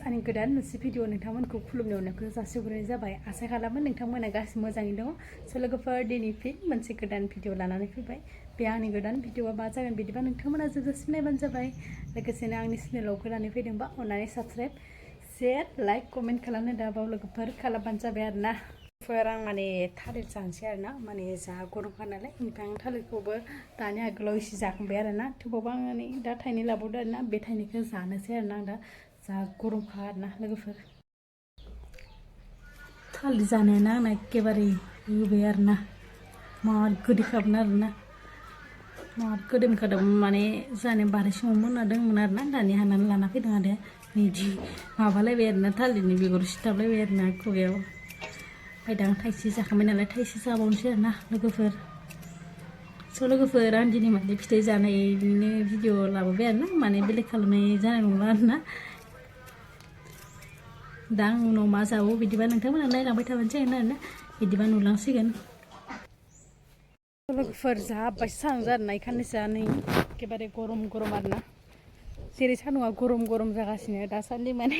आंनि गोदान मोनसे भिडिअ नोंथांमोनखौ खुलुमनायावनो जासिहरनाय जाबाय आसा खालामो नोंथांमोना गासिबो मोजाङै दङ स' लोगोफोर दिनै फिन मोनसे गोदान भिडिअ लानानै फैबाय बे आंनि गोदान भिडिअआ मा जागोन बिदिबा नोंथांमोना जोबजासिम नायबानो जाबाय लोगोसेनो आंनि चेनेलाव गोदानै फैदोंबा अन्नानै साबस्क्राइब शेयार लाइक कमेन्ट खालामनो दाबाव लोगोफोर खालामबानो जाबाय आरोना आं माने थालिर जानोसै आरोना माने जा गरमखा नालाय ओमफ्राय आं थालिरखौबो दानि आगोलाव एसे जाखांबाय आरोना थेवबाबो आं दा थाइनै लाबावदो आरोना बे थाइनैखौ जानोसै आरोना आं दा जा गरमखा आरोना लोगोफोर थालिर जानायानो आंना एखेबारे होबाय आरोना माद गोदै खामोन आरोना माद गोदै मोनखादोंमोन माने जानाय बारि समाव मोना दंमोन आरोना दानि हानानै लाना फैदों आरो बिदि माबालायबाय आरोना थालिरनि बिगुर सिथाबलायबाय आरोना खुगायाव ओमफ्राय दा आं थाइसे जाखांबाय नालाय थाइसे जाबावनोसै आरोना लोगोफोर स' लोगोफोर आं दिनै माने फिथाइ जानायनि भिडिअ लाबोबाय आरोना माने बेलेग खालामनाय जानाय नंला आरोना दा आं उनाव मा जाबावो बिदिबा नोंथांमोना नायलांबाय थाबानो जागोन आरोना बिदिबा नुलांसिगोन लोगोफोर जाबायसो सानदों आरोना इखाननोसो नै एखेबारे गरम गरम आरोना जेरै सान्दुंआ गरम गरम जागासिनो दासान्दि माने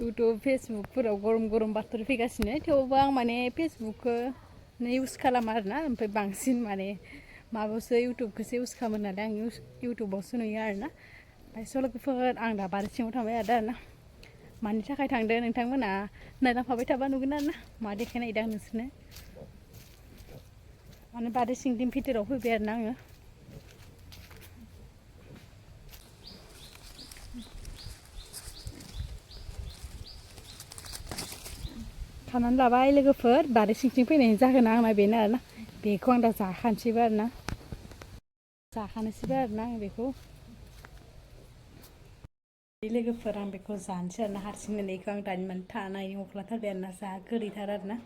इउटुब फेसबुकफोराव गरम गरम बाथ्रा फैगासिनो थेवबो आं माने फेसबुकखौनो इउज खालामा आरोना ओमफ्राय बांसिन माने माबायावसो इउटुबखौसो इउज खालामो नालाय आं इउटुबावसो नुयो आरोना ओमफ्राय स' लोगोफोर आं दा बारि सिङाव थांबाय आरोना मानि थाखाय थांदों नोंथांमोना नायलांफाबाय थाबा नुगोन आरोना मा देखायनायदों आं नोंसोरनो माने बारि सिंनि भितराव फैबाय आरोना आङो खानानै लाबाय लोगोफोर बारि सिंथिं फैनायनि जाहोना आंना बेनो आरोना बेखौ आं दा जाखानोसैबो आरोना जाखानोसैबो आरोना आं बेखौ लोगोफोर आं बेखौ जानोसै आरोना हारसिं होननायखौ आं दानि माने थानायनि अख्लाथारबाय आरोना जा गोदैथार आरोना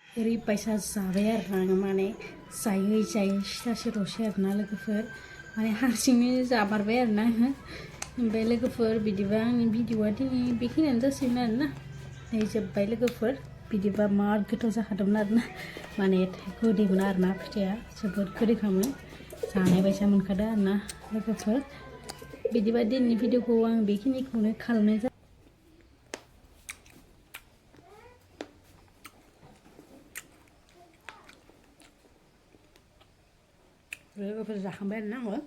ओरैबायसा जाबाय आरोना आं माने जायै जायै सिथासे ल'सै आरोना लोगोफोर माने हारसिंनो जामारबाय आरोना आङो ओमफ्राय लोगोफोर बिदिबा आंनि भिडिअआ दिनै बेखिनियानो जासिगोन आरोना नै जोब्बाय लोगोफोर बिदिबा मार गोथाव जाखादोंमोन आरोना माने गोदैमोन आरोना फिथाइआ जोबोद गोदैखामोन जानाय बायसा मोनखादों आरोना लोगोफोर बिदिबा दिनैनि भिडिअखौ आं बेखिनिखौनो खालामनाय जाबाय लोगोफोर जाखांबाय आरोना आङो